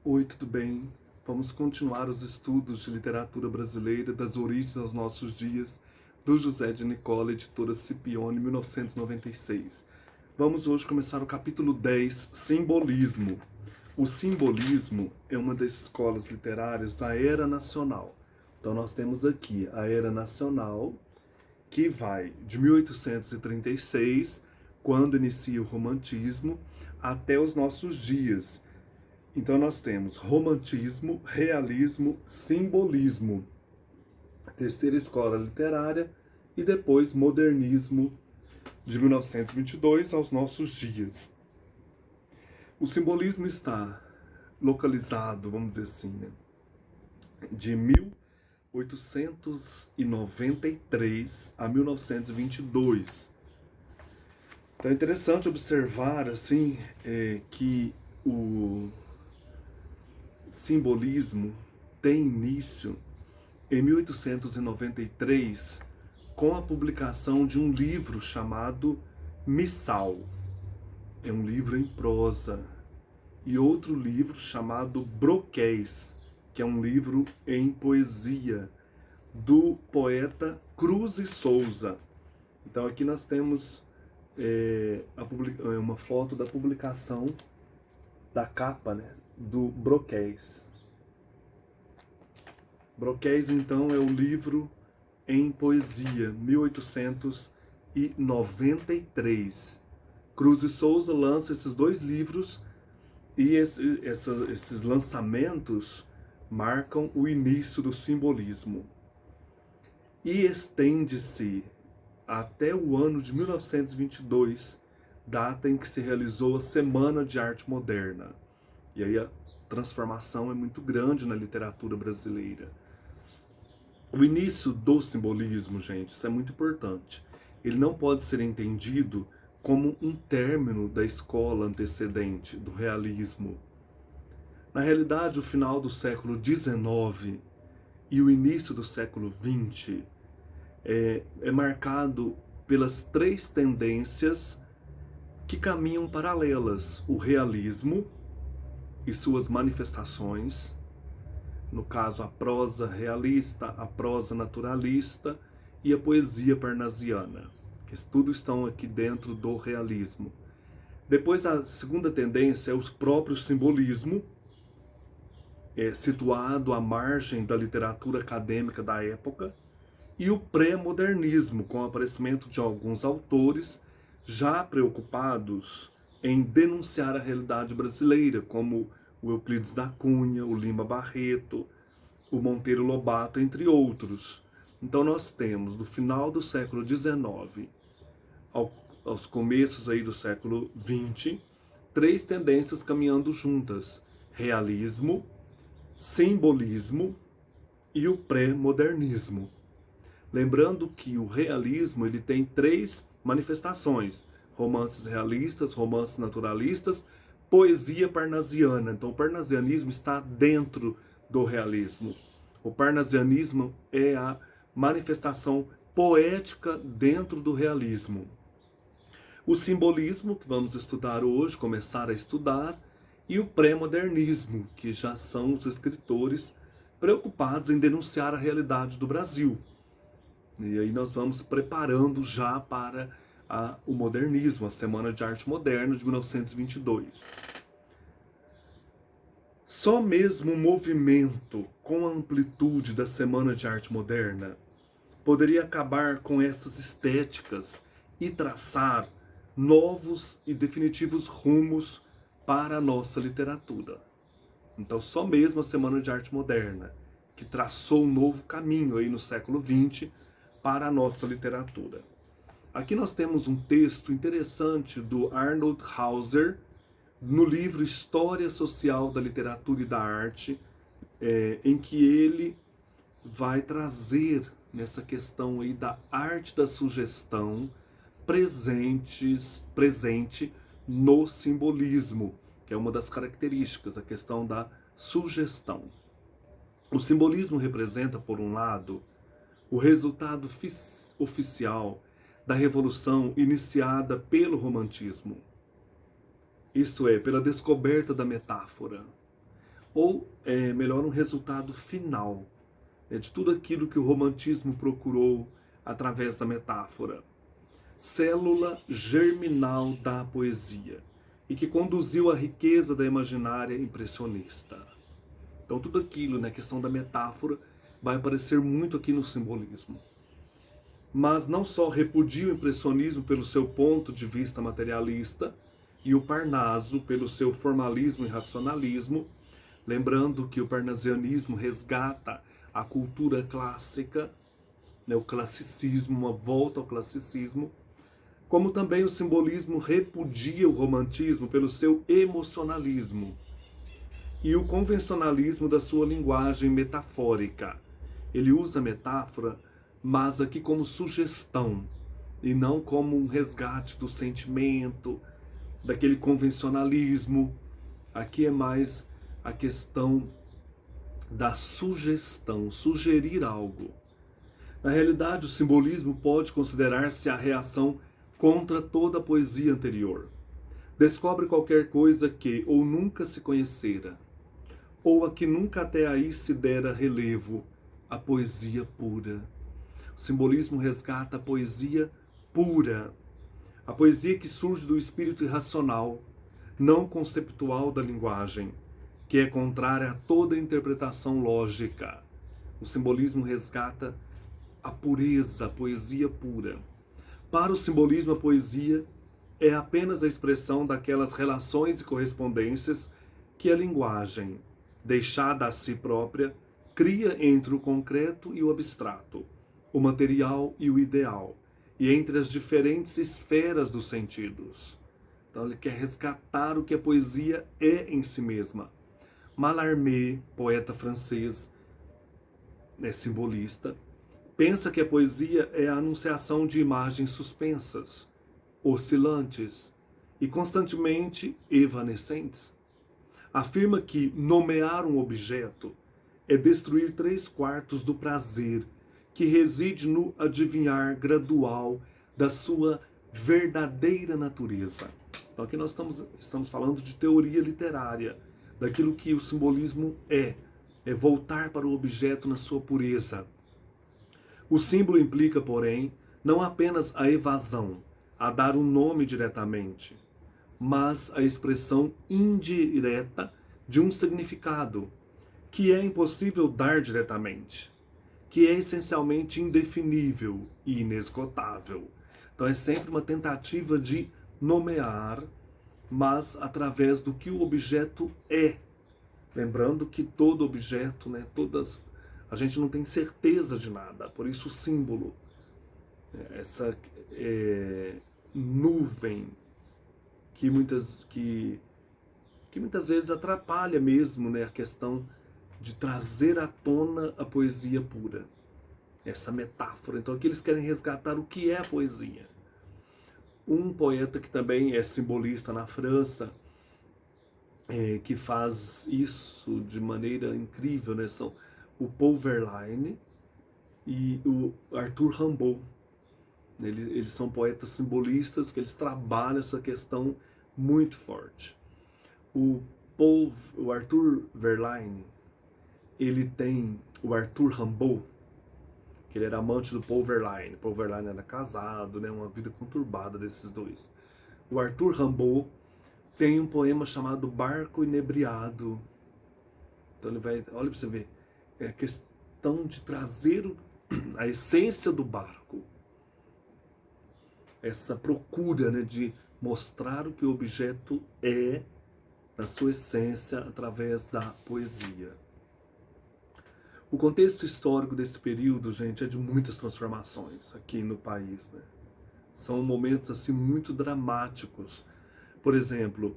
Oi, tudo bem? Vamos continuar os estudos de literatura brasileira das origens aos nossos dias, do José de Nicola, editora Scipione, 1996. Vamos hoje começar o capítulo 10, Simbolismo. O simbolismo é uma das escolas literárias da Era Nacional. Então nós temos aqui a Era Nacional, que vai de 1836, quando inicia o romantismo, até os nossos dias. Então nós temos romantismo, realismo, simbolismo, terceira escola literária, e depois modernismo, de 1922 aos nossos dias. O simbolismo está localizado, vamos dizer assim, né, de 1893 a 1922. Então é interessante observar assim que o simbolismo tem início em 1893 com a publicação de um livro chamado Missal. É um livro em prosa. E outro livro chamado Broquéis, que é um livro em poesia, do poeta Cruz e Souza. Então aqui nós temos uma foto da publicação da capa, né, do Broquéis. Broquéis, então, é o livro em poesia, 1893. Cruz e Souza lança esses dois livros e esses lançamentos marcam o início do simbolismo. E estende-se até o ano de 1922, data em que se realizou a Semana de Arte Moderna. E aí a transformação é muito grande na literatura brasileira. O início do simbolismo, gente, isso é muito importante. Ele não pode ser entendido como um término da escola antecedente, do realismo. Na realidade, o final do século XIX e o início do século XX é marcado pelas três tendências que caminham paralelas: o realismo e suas manifestações, no caso a prosa realista, a prosa naturalista e a poesia parnasiana, que tudo estão aqui dentro do realismo. Depois a segunda tendência é o próprio simbolismo, situado à margem da literatura acadêmica da época, e o pré-modernismo, com o aparecimento de alguns autores já preocupados em denunciar a realidade brasileira, como o Euclides da Cunha, o Lima Barreto, o Monteiro Lobato, entre outros. Então nós temos, do final do século XIX aos começos aí do século XX, três tendências caminhando juntas: realismo, simbolismo e o pré-modernismo. Lembrando que o realismo ele tem três manifestações: romances realistas, romances naturalistas, poesia parnasiana. Então o parnasianismo está dentro do realismo. O parnasianismo é a manifestação poética dentro do realismo. O simbolismo, que vamos estudar hoje, começar a estudar, e o pré-modernismo, que já são os escritores preocupados em denunciar a realidade do Brasil. E aí nós vamos preparando já para o modernismo, a Semana de Arte Moderna de 1922. Só mesmo o movimento com a amplitude da Semana de Arte Moderna poderia acabar com essas estéticas e traçar novos e definitivos rumos para a nossa literatura. Então só mesmo a Semana de Arte Moderna, que traçou um novo caminho aí no século XX para a nossa literatura. Aqui nós temos um texto interessante do Arnold Hauser, no livro História Social da Literatura e da Arte, em que ele vai trazer nessa questão aí da arte da sugestão presente no simbolismo, que é uma das características, a questão da sugestão. O simbolismo representa, por um lado, o resultado oficial da revolução iniciada pelo romantismo, isto é, pela descoberta da metáfora. ou melhor, um resultado final, né, de tudo aquilo que o romantismo procurou através da metáfora. Célula germinal da poesia e que conduziu à riqueza da imaginária impressionista. Então tudo aquilo, né, a questão da metáfora, vai aparecer muito aqui no simbolismo. Mas não só repudia o impressionismo pelo seu ponto de vista materialista e o Parnaso pelo seu formalismo e racionalismo, lembrando que o parnasianismo resgata a cultura clássica, né, o classicismo, uma volta ao classicismo, como também o simbolismo repudia o romantismo pelo seu emocionalismo e o convencionalismo da sua linguagem metafórica. Ele usa a metáfora, mas aqui como sugestão, e não como um resgate do sentimento, daquele convencionalismo. Aqui é mais a questão da sugestão, sugerir algo. Na realidade, o simbolismo pode considerar-se a reação contra toda a poesia anterior. Descobre qualquer coisa que ou nunca se conhecera, ou a que nunca até aí se dera relevo, a poesia pura. O simbolismo resgata a poesia pura, a poesia que surge do espírito irracional, não conceptual da linguagem, que é contrária a toda interpretação lógica. O simbolismo resgata a pureza, a poesia pura. Para o simbolismo, a poesia é apenas a expressão daquelas relações e correspondências que a linguagem, deixada a si própria, cria entre o concreto e o abstrato, o material e o ideal, e entre as diferentes esferas dos sentidos. Então ele quer resgatar o que a poesia é em si mesma. Mallarmé, poeta francês, simbolista, pensa que a poesia é a anunciação de imagens suspensas, oscilantes e constantemente evanescentes. Afirma que nomear um objeto é destruir 3/4 do prazer que reside no adivinhar gradual da sua verdadeira natureza. Então aqui nós estamos falando de teoria literária, daquilo que o simbolismo é voltar para o objeto na sua pureza. O símbolo implica, porém, não apenas a evasão, a dar um nome diretamente, mas a expressão indireta de um significado, que é impossível dar diretamente, que é essencialmente indefinível e inesgotável. Então é sempre uma tentativa de nomear, mas através do que o objeto é. Lembrando que todo objeto, né, a gente não tem certeza de nada, por isso o símbolo, essa nuvem que muitas vezes atrapalha mesmo, né, a questão de trazer à tona a poesia pura, essa metáfora. Então aqui eles querem resgatar o que é a poesia. Um poeta que também é simbolista na França, que faz isso de maneira incrível, né, são o Paul Verlaine e o Arthur Rimbaud. Eles são poetas simbolistas que eles trabalham essa questão muito forte. O Arthur Verlaine, ele tem o Arthur Rimbaud, que ele era amante do Paul Verlaine. Paul Verlaine era casado, né, uma vida conturbada desses dois. O Arthur Rimbaud tem um poema chamado Barco Inebriado. Então ele vai, olha para você ver, é a questão de trazer a essência do barco. Essa procura, né, de mostrar o que o objeto é na sua essência através da poesia. O contexto histórico desse período, gente, é de muitas transformações aqui no país, né? São momentos assim muito dramáticos. Por exemplo,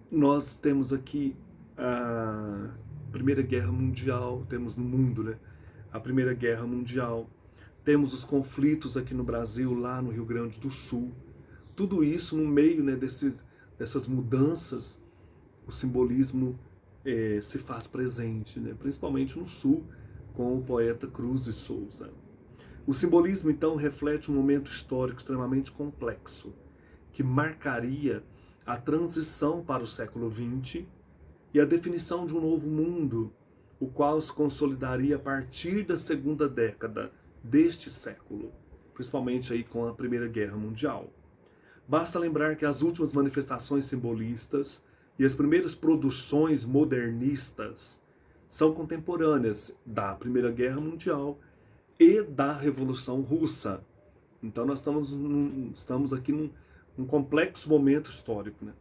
nós temos aqui a Primeira Guerra Mundial, temos no mundo, né, a Primeira Guerra Mundial, temos os conflitos aqui no Brasil, lá no Rio Grande do Sul. Tudo isso no meio, né, dessas mudanças, o simbolismo se faz presente, né, principalmente no Sul, com o poeta Cruz de Souza. O simbolismo, então, reflete um momento histórico extremamente complexo, que marcaria a transição para o século XX e a definição de um novo mundo, o qual se consolidaria a partir da segunda década deste século, principalmente aí com a Primeira Guerra Mundial. Basta lembrar que as últimas manifestações simbolistas e as primeiras produções modernistas são contemporâneas da Primeira Guerra Mundial e da Revolução Russa. Então nós estamos aqui num complexo momento histórico, né?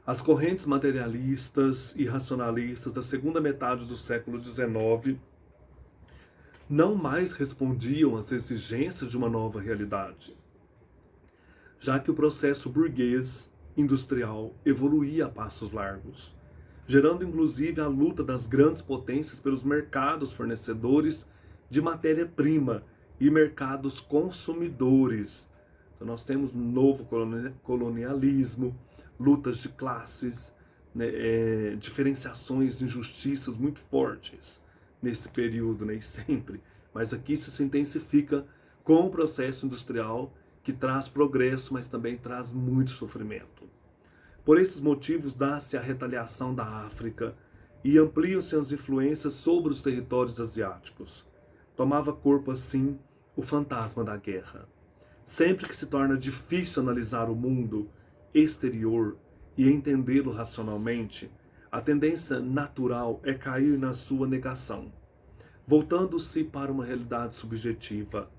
As correntes materialistas e racionalistas da segunda metade do século XIX não mais respondiam às exigências de uma nova realidade, já que o processo burguês industrial evoluía a passos largos, gerando inclusive a luta das grandes potências pelos mercados fornecedores de matéria-prima e mercados consumidores. Então nós temos um novo colonialismo, lutas de classes, né, diferenciações, injustiças muito fortes nesse período, né, e sempre. Mas aqui isso se intensifica com o processo industrial, que traz progresso, mas também traz muito sofrimento. Por esses motivos, dá-se a retaliação da África e ampliam-se as influências sobre os territórios asiáticos. Tomava corpo, assim, o fantasma da guerra. Sempre que se torna difícil analisar o mundo exterior e entendê-lo racionalmente, a tendência natural é cair na sua negação, voltando-se para uma realidade subjetiva.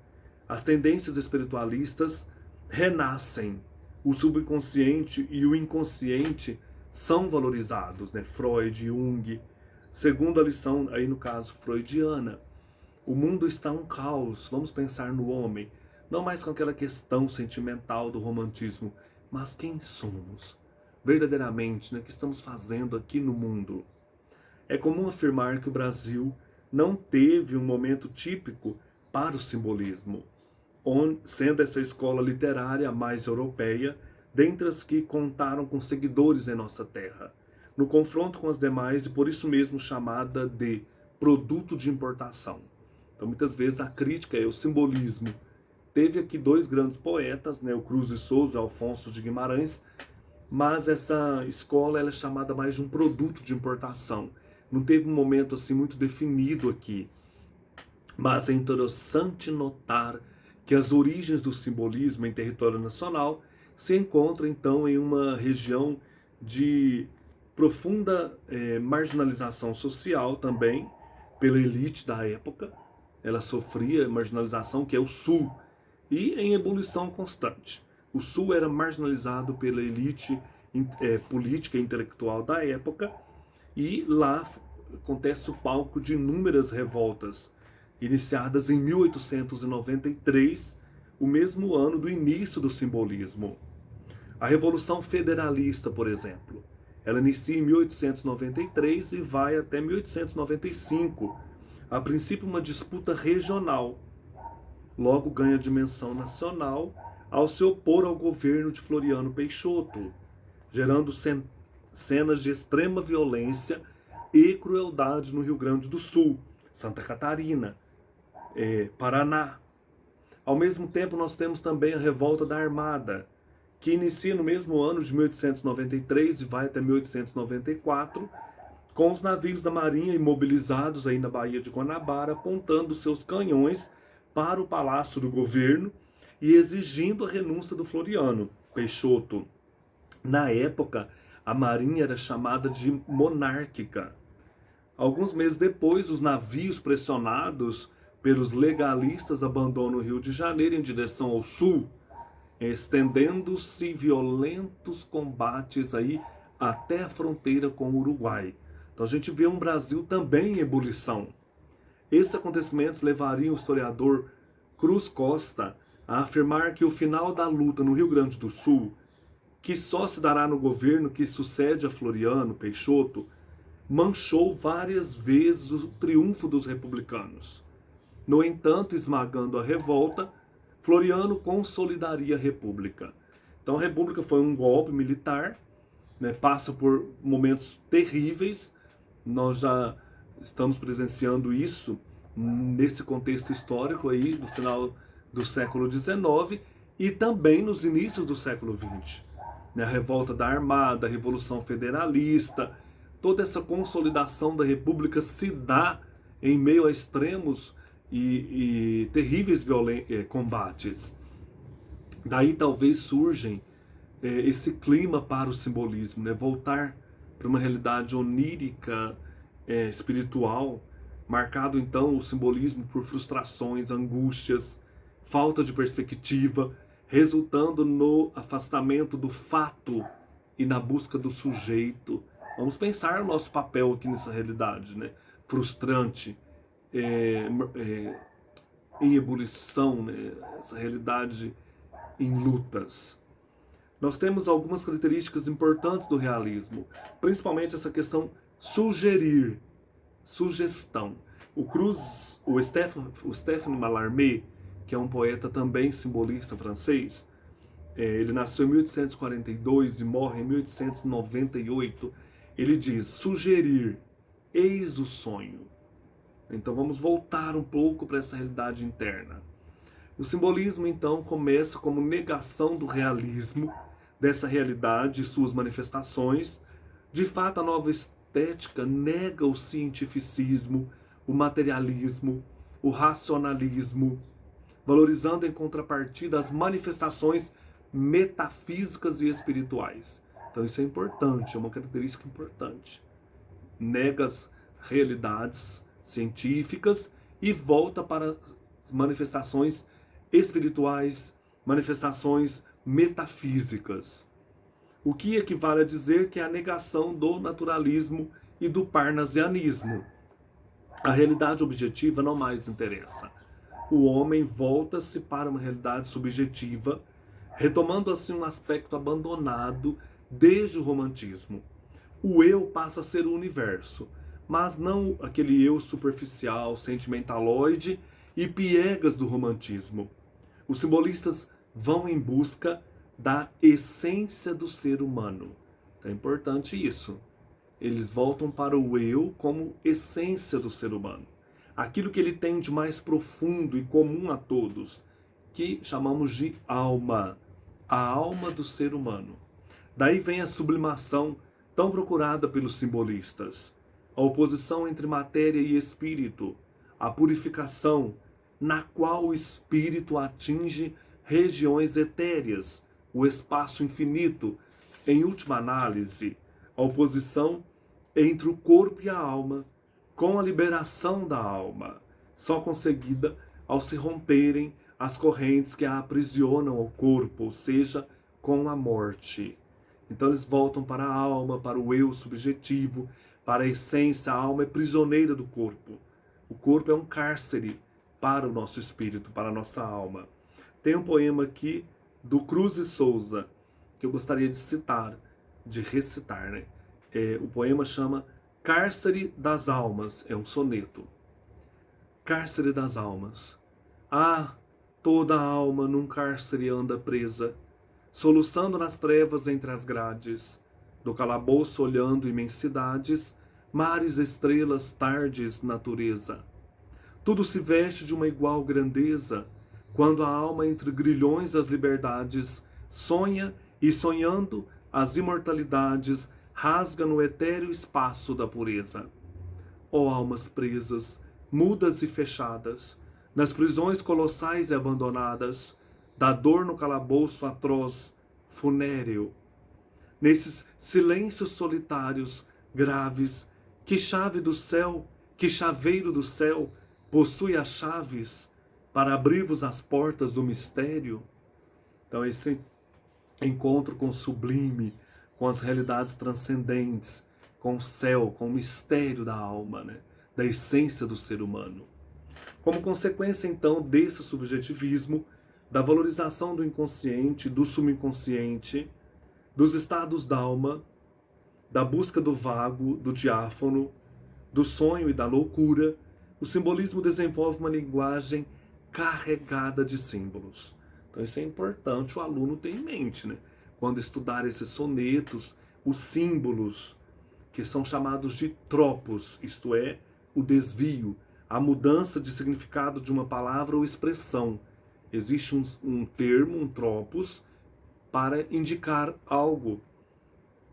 As tendências espiritualistas renascem, o subconsciente e o inconsciente são valorizados, né? Freud, Jung, segundo a lição, aí no caso, freudiana. O mundo está um caos, vamos pensar no homem, não mais com aquela questão sentimental do romantismo, mas quem somos, verdadeiramente, né? O que estamos fazendo aqui no mundo? É comum afirmar que o Brasil não teve um momento típico para o simbolismo, sendo essa escola literária mais europeia, dentre as que contaram com seguidores em nossa terra, no confronto com as demais e por isso mesmo chamada de produto de importação. Então muitas vezes a crítica é o simbolismo. Teve aqui dois grandes poetas, né, o Cruz de Souza e Alfonso de Guimarães, mas essa escola ela é chamada mais de um produto de importação. Não teve um momento assim muito definido aqui, mas é interessante notar que as origens do simbolismo em território nacional se encontram então em uma região de profunda marginalização social também, pela elite da época. Ela sofria marginalização, que é o Sul, e em ebulição constante. O Sul era marginalizado pela elite política e intelectual da época, e lá acontece o palco de inúmeras revoltas, iniciadas em 1893, o mesmo ano do início do simbolismo. A Revolução Federalista, por exemplo, ela inicia em 1893 e vai até 1895. A princípio, uma disputa regional. Logo ganha dimensão nacional ao se opor ao governo de Floriano Peixoto, gerando cenas de extrema violência e crueldade no Rio Grande do Sul, Santa Catarina, Paraná. Ao mesmo tempo, nós temos também a Revolta da Armada, que inicia no mesmo ano de 1893 e vai até 1894, com os navios da Marinha imobilizados aí na Baía de Guanabara, apontando seus canhões para o Palácio do Governo e exigindo a renúncia do Floriano Peixoto. Na época, a Marinha era chamada de monárquica. Alguns meses depois, os navios pressionados pelos legalistas abandonam o Rio de Janeiro em direção ao sul, estendendo-se violentos combates aí até a fronteira com o Uruguai. Então a gente vê um Brasil também em ebulição. Esses acontecimentos levariam o historiador Cruz Costa a afirmar que o final da luta no Rio Grande do Sul, que só se dará no governo que sucede a Floriano Peixoto, manchou várias vezes o triunfo dos republicanos. No entanto, esmagando a revolta, Floriano consolidaria a República. Então a República foi um golpe militar, né, passa por momentos terríveis. Nós já estamos presenciando isso nesse contexto histórico aí do final do século XIX e também nos inícios do século XX. né? A revolta da Armada, a Revolução Federalista, toda essa consolidação da República se dá em meio a extremos e terríveis combates. Daí talvez surgem esse clima para o simbolismo, né? Voltar para uma realidade onírica, espiritual, marcado então o simbolismo por frustrações, angústias, falta de perspectiva, resultando no afastamento do fato e na busca do sujeito. Vamos pensar no nosso papel aqui nessa realidade, né? Frustrante, em ebulição, né? Essa realidade em lutas. Nós temos algumas características importantes do realismo, principalmente essa questão sugerir, sugestão. O Stéphane Mallarmé, que é um poeta também simbolista francês, ele nasceu em 1842 e morre em 1898, ele diz: sugerir, eis o sonho. Então vamos voltar um pouco para essa realidade interna. O simbolismo, então, começa como negação do realismo, dessa realidade e suas manifestações. De fato, a nova estética nega o cientificismo, o materialismo, o racionalismo, valorizando em contrapartida as manifestações metafísicas e espirituais. Então isso é importante, é uma característica importante. Nega as realidades científicas e volta para as manifestações espirituais, manifestações metafísicas. O que equivale a dizer que é a negação do naturalismo e do parnasianismo. A realidade objetiva não mais interessa. O homem volta-se para uma realidade subjetiva, retomando assim um aspecto abandonado desde o romantismo. O eu passa a ser o universo, mas não aquele eu superficial, sentimentaloide e piegas do romantismo. Os simbolistas vão em busca da essência do ser humano. Então é importante isso. Eles voltam para o eu como essência do ser humano. Aquilo que ele tem de mais profundo e comum a todos, que chamamos de alma. A alma do ser humano. Daí vem a sublimação tão procurada pelos simbolistas. A oposição entre matéria e espírito. A purificação, na qual o espírito atinge regiões etéreas, o espaço infinito. Em última análise, a oposição entre o corpo e a alma, com a liberação da alma, só conseguida ao se romperem as correntes que a aprisionam ao corpo, ou seja, com a morte. Então eles voltam para a alma, para o eu subjetivo, para a essência. A alma é prisioneira do corpo. O corpo é um cárcere para o nosso espírito, para a nossa alma. Tem um poema aqui do Cruz e Souza, que eu gostaria de citar, de recitar, né? O poema chama Cárcere das Almas, é um soneto. Cárcere das almas. Ah, toda alma num cárcere anda presa, soluçando nas trevas entre as grades, do calabouço olhando imensidades, mares, estrelas, tardes, natureza. Tudo se veste de uma igual grandeza, quando a alma entre grilhões as liberdades sonha e, sonhando, as imortalidades rasga no etéreo espaço da pureza. Ó almas presas, mudas e fechadas, nas prisões colossais e abandonadas, da dor no calabouço atroz, funéreo. Nesses silêncios solitários, graves, que chave do céu, que chaveiro do céu, possui as chaves para abrir-vos as portas do mistério? Então esse encontro com o sublime, com as realidades transcendentes, com o céu, com o mistério da alma, né? Da essência do ser humano. Como consequência, então, desse subjetivismo, da valorização do inconsciente, do subconsciente, dos estados d'alma, da busca do vago, do diáfano, do sonho e da loucura, o simbolismo desenvolve uma linguagem carregada de símbolos. Então isso é importante o aluno ter em mente, né? Quando estudar esses sonetos, os símbolos, que são chamados de tropos, isto é, o desvio, a mudança de significado de uma palavra ou expressão. Existe um termo, um tropos, para indicar algo,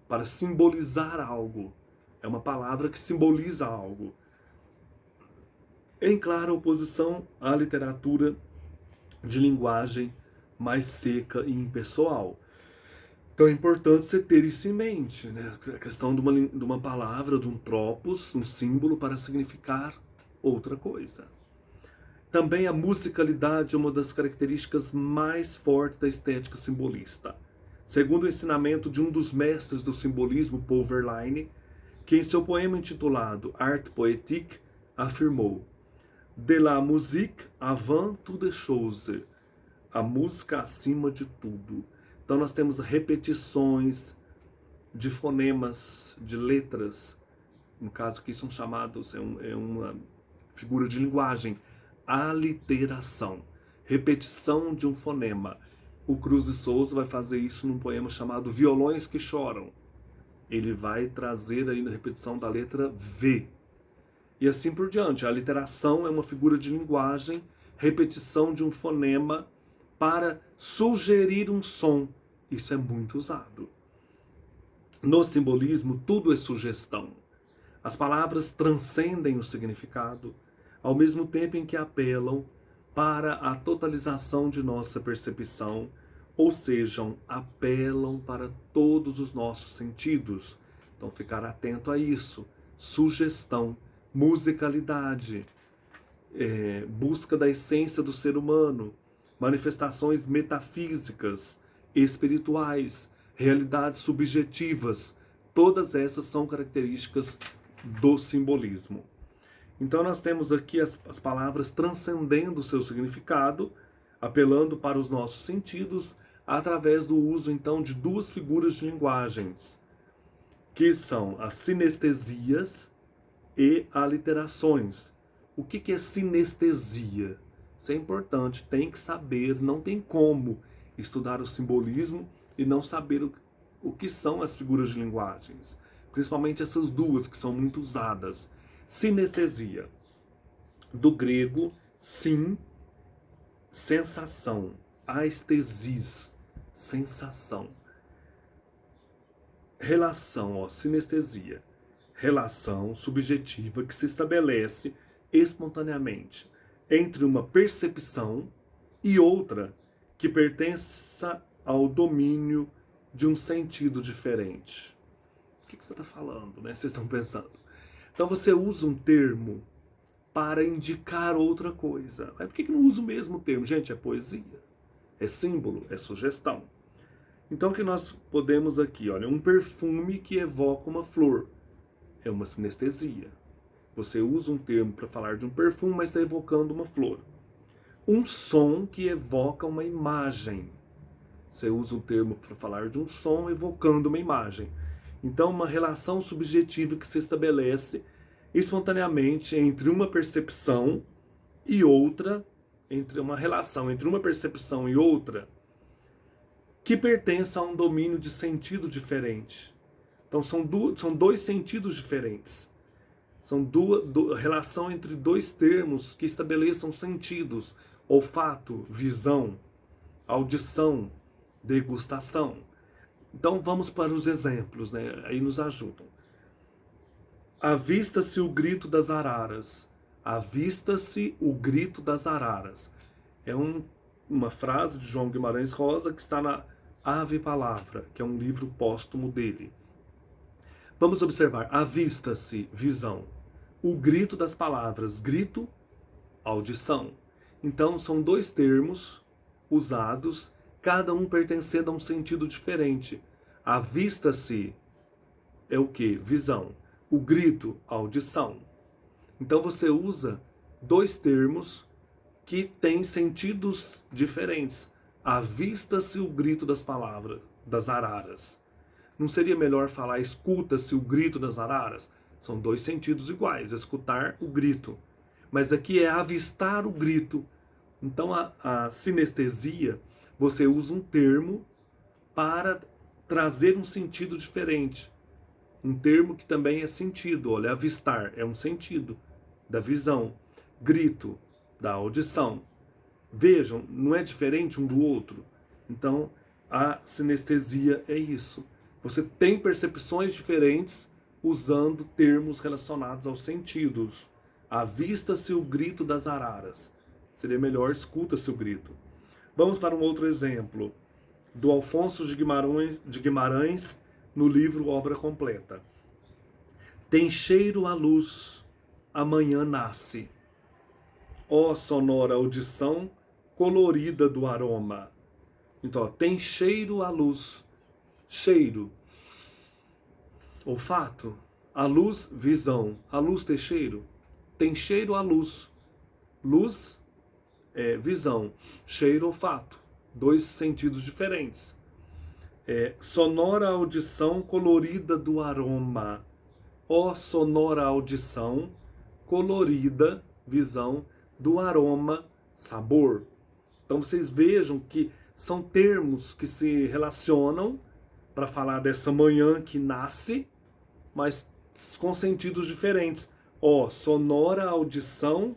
para simbolizar algo. É uma palavra que simboliza algo. Em clara oposição à literatura de linguagem mais seca e impessoal. Então é importante você ter isso em mente, né? A questão de uma palavra, de um tropos, um símbolo para significar outra coisa. Também a musicalidade é uma das características mais fortes da estética simbolista. Segundo o ensinamento de um dos mestres do simbolismo, Paul Verlaine, que em seu poema intitulado Art Poétique afirmou: De la musique avant toute chose, a música acima de tudo. Então nós temos repetições de fonemas, de letras, no caso aqui são chamados, é uma figura de linguagem, aliteração, repetição de um fonema. O Cruz de Souza vai fazer isso num poema chamado Violões que Choram. Ele vai trazer aí na repetição da letra V. E assim por diante. A aliteração é uma figura de linguagem, repetição de um fonema para sugerir um som. Isso é muito usado. No simbolismo, tudo é sugestão. As palavras transcendem o significado, ao mesmo tempo em que apelam para a totalização de nossa percepção, ou seja, apelam para todos os nossos sentidos. Então, ficar atento a isso. Sugestão, musicalidade, busca da essência do ser humano, manifestações metafísicas, espirituais, realidades subjetivas. Todas essas são características do simbolismo. Então nós temos aqui as palavras transcendendo o seu significado, apelando para os nossos sentidos, através do uso então de duas figuras de linguagens, que são as sinestesias e aliterações. O que é sinestesia? Isso é importante, tem que saber, não tem como estudar o simbolismo e não saber o que são as figuras de linguagens. Principalmente essas duas que são muito usadas. Sinestesia, do grego sim, sensação, aestesis, sensação. Relação, sinestesia, relação subjetiva que se estabelece espontaneamente entre uma percepção e outra que pertença ao domínio de um sentido diferente. O que você está falando, né? Vocês estão pensando. Então você usa um termo para indicar outra coisa. Mas por que não usa o mesmo termo? Gente, é poesia, é símbolo, é sugestão. Então o que nós podemos aqui, olha, um perfume que evoca uma flor. É uma sinestesia. Você usa um termo para falar de um perfume, mas está evocando uma flor. Um som que evoca uma imagem. Você usa um termo para falar de um som evocando uma imagem. Então, uma relação subjetiva que se estabelece espontaneamente entre uma percepção e outra, entre uma relação entre uma percepção e outra, que pertence a um domínio de sentido diferente. Então, são dois sentidos diferentes. São relação entre dois termos que estabeleçam sentidos: olfato, visão, audição, degustação. Então vamos para os exemplos, né? Aí nos ajudam. Avista-se o grito das araras. Avista-se o grito das araras. É uma frase de João Guimarães Rosa que está na Ave Palavra, que é um livro póstumo dele. Vamos observar. Avista-se, visão. O grito das palavras. Grito, audição. Então são dois termos usados, cada um pertencendo a um sentido diferente. Avista-se é o que? Visão. O grito, audição. Então você usa dois termos que têm sentidos diferentes. Avista-se o grito das palavras, das araras. Não seria melhor falar escuta-se o grito das araras? São dois sentidos iguais, escutar o grito. Mas aqui é avistar o grito. Então a sinestesia, você usa um termo para trazer um sentido diferente. Um termo que também é sentido. Olha, avistar é um sentido da visão. Grito, da audição. Vejam, não é diferente um do outro. Então, A sinestesia é isso. Você tem percepções diferentes usando termos relacionados aos sentidos. Avista-se o grito das araras. Seria melhor escuta-se o grito. Vamos para um outro exemplo, do Alfonso de Guimarães, no livro Obra Completa. Tem cheiro a luz, amanhã nasce. Ó sonora audição, colorida do aroma. Então, ó, tem cheiro a luz. Cheiro, olfato. A luz, visão. A luz tem cheiro? Tem cheiro a luz. Luz é visão. Cheiro, olfato. Dois sentidos diferentes. Sonora audição, colorida do aroma. Ó sonora audição, colorida, visão, do aroma, sabor. Então vocês vejam que são termos que se relacionam para falar dessa manhã que nasce, mas com sentidos diferentes. Ó, sonora audição,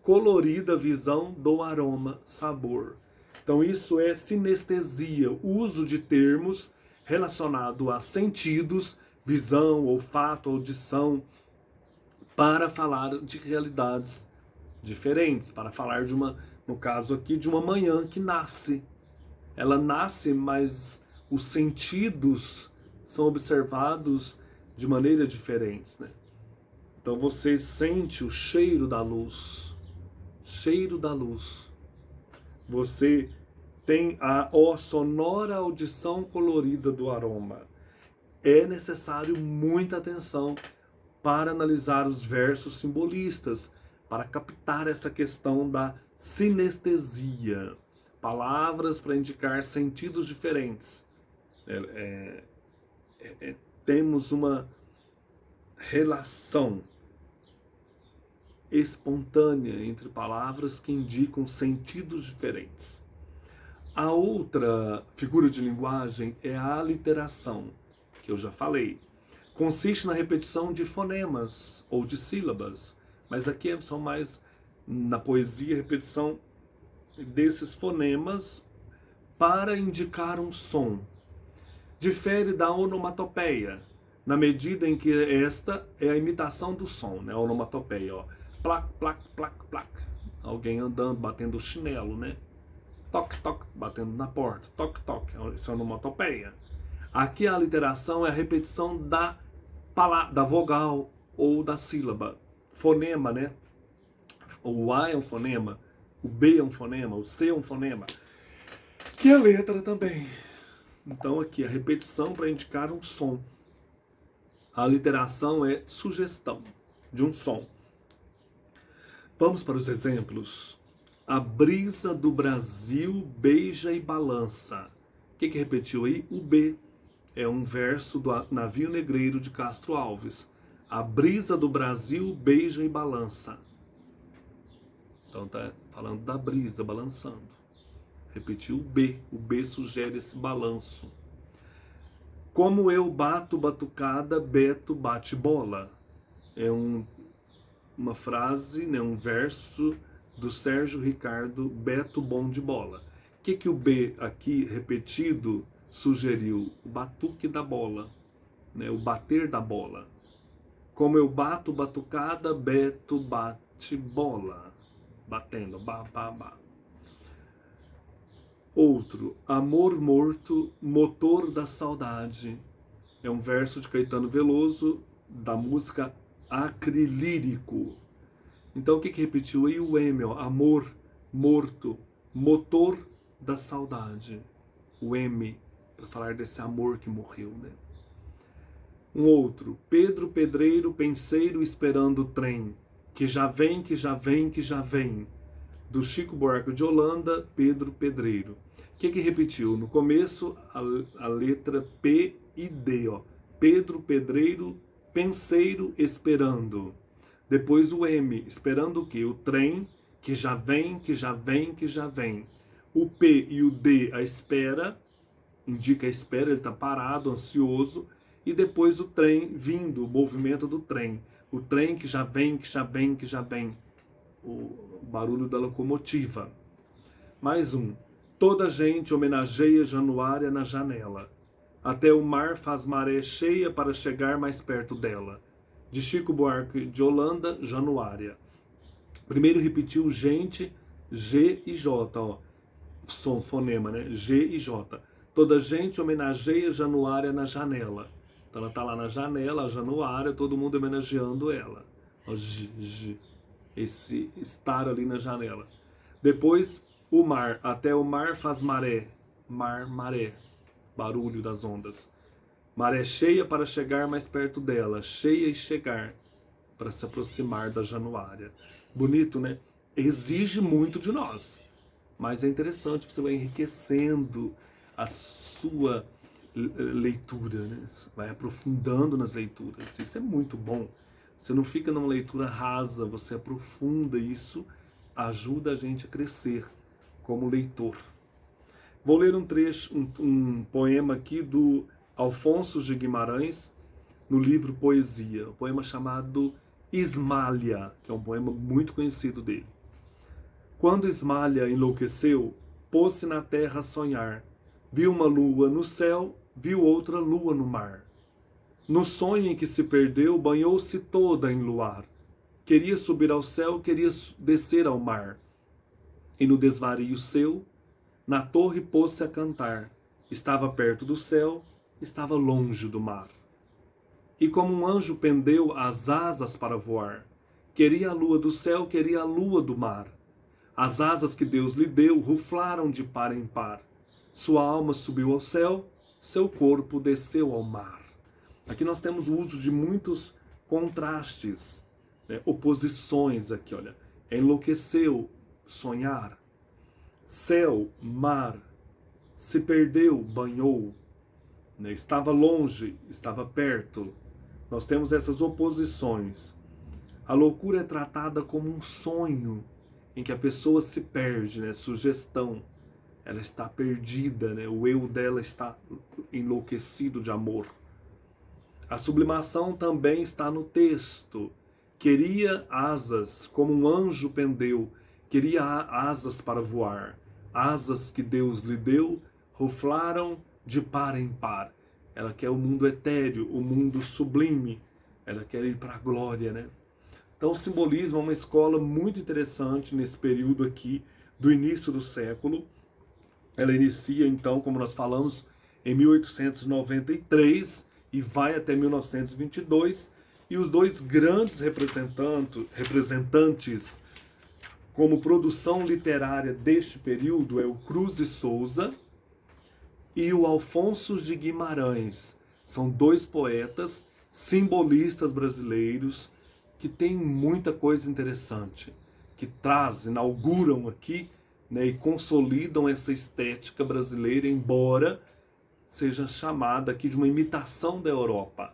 colorida visão do aroma, sabor. Então isso é sinestesia, uso de termos relacionado a sentidos, visão, olfato, audição, para falar de realidades diferentes, para falar de uma, no caso aqui, de uma manhã que nasce. Ela nasce, mas os sentidos são observados de maneira diferentes, né? Então você sente o cheiro da luz, Você tem a sonora audição colorida do aroma. É necessário muita atenção para analisar os versos simbolistas, para captar essa questão da sinestesia. Palavras para indicar sentidos diferentes. Temos uma relação espontânea entre palavras que indicam sentidos diferentes. A outra figura de linguagem é a aliteração, que eu já falei. Consiste na repetição de fonemas ou de sílabas, mas aqui são mais, na poesia, repetição desses fonemas para indicar um som. Difere da onomatopeia, na medida em que esta é a imitação do som, né? A onomatopeia, ó. Plac, plac, plac, plac. Alguém andando, batendo o chinelo, né? Toque, toque, batendo na porta. Toque, toque. Isso é onomatopeia. Aqui a aliteração é a repetição da vogal ou da sílaba. Fonema, né? O A é um fonema, o B é um fonema, o C é um fonema. Que a letra também. Então aqui a repetição para indicar um som. A aliteração é sugestão de um som. Vamos para os exemplos. A brisa do Brasil beija e balança. O que repetiu aí? O B. É um verso do Navio Negreiro de Castro Alves. A brisa do Brasil beija e balança. Então tá falando da brisa balançando. Repetiu o B. O B sugere esse balanço. Como eu bato batucada, Beto bate bola. É uma frase, né, um verso do Sérgio Ricardo, Beto bom de bola. O que o B aqui repetido sugeriu? O batuque da bola, né, o bater da bola. Como eu bato batucada, Beto bate bola. Batendo, ba, ba, ba. Outro, amor morto, motor da saudade. É um verso de Caetano Veloso, da música Acrilírico. Então o que repetiu aí? O M, ó, amor morto, motor da saudade. O M, para falar desse amor que morreu, né? Um outro, Pedro Pedreiro, penseiro esperando o trem, que já vem, que já vem, que já vem. Do Chico Buarque de Holanda, Pedro Pedreiro. O que repetiu? No começo, a letra P e D, ó. Pedro Pedreiro, penseiro esperando. Depois o M, esperando o quê? O trem, que já vem, que já vem, que já vem. O P e o D, a espera, indica a espera, ele está parado, ansioso. E depois o trem vindo, o movimento do trem. O trem que já vem, que já vem, que já vem. O barulho da locomotiva. Mais um. Toda gente homenageia Januária na janela. Até o mar faz maré cheia para chegar mais perto dela. De Chico Buarque de Holanda, Januária. Primeiro repetiu gente, G e J, ó. Som, fonema, né? G e J. Toda gente homenageia Januária na janela. Então ela está lá na janela, a Januária, todo mundo homenageando ela. Ó, G, G. Esse estar ali na janela. Depois, o mar. Até o mar faz maré. Mar, maré. Barulho das ondas. Maré cheia para chegar mais perto dela. Cheia e chegar para se aproximar da Januária. Bonito, né? Exige muito de nós. Mas é interessante, você vai enriquecendo a sua leitura, né? Vai aprofundando nas leituras. Isso é muito bom. Você não fica numa leitura rasa, você aprofunda isso, ajuda a gente a crescer como leitor. Vou ler um trecho, um poema aqui do Alfonso de Guimarães, no livro Poesia, um poema chamado Ismália, que é um poema muito conhecido dele. Quando Ismália enlouqueceu, pôs-se na terra a sonhar. Viu uma lua no céu, viu outra lua no mar. No sonho em que se perdeu, banhou-se toda em luar. Queria subir ao céu, queria descer ao mar. E no desvario seu, na torre pôs-se a cantar. Estava perto do céu, estava longe do mar. E como um anjo pendeu as asas para voar. Queria a lua do céu, queria a lua do mar. As asas que Deus lhe deu ruflaram de par em par. Sua alma subiu ao céu, seu corpo desceu ao mar. Aqui nós temos o uso de muitos contrastes, né? Oposições aqui, olha. Enlouqueceu, sonhar. Céu, mar. Se perdeu, banhou. Né? Estava longe, estava perto. Nós temos essas oposições. A loucura é tratada como um sonho em que a pessoa se perde, né? Sugestão. Ela está perdida, né? O eu dela está enlouquecido de amor. A sublimação também está no texto. Queria asas, como um anjo pendeu, queria asas para voar. Asas que Deus lhe deu, ruflaram de par em par. Ela quer o mundo etéreo, o mundo sublime. Ela quer ir para a glória, né? Então o simbolismo é uma escola muito interessante nesse período aqui do início do século. Ela inicia então, como nós falamos, em 1893 e vai até 1922. E os dois grandes representantes como produção literária deste período é o Cruz e Souza e o Alfonso de Guimarães. São dois poetas simbolistas brasileiros que têm muita coisa interessante, que inauguram aqui, né, e consolidam essa estética brasileira, embora seja chamada aqui de uma imitação da Europa.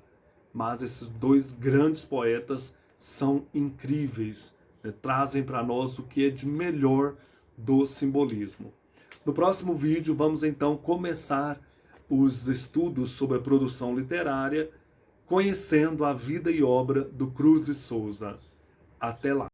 Mas esses dois grandes poetas são incríveis, né, trazem para nós o que é de melhor do simbolismo. No próximo vídeo vamos então começar os estudos sobre a produção literária, conhecendo a vida e obra do Cruz e Souza. Até lá!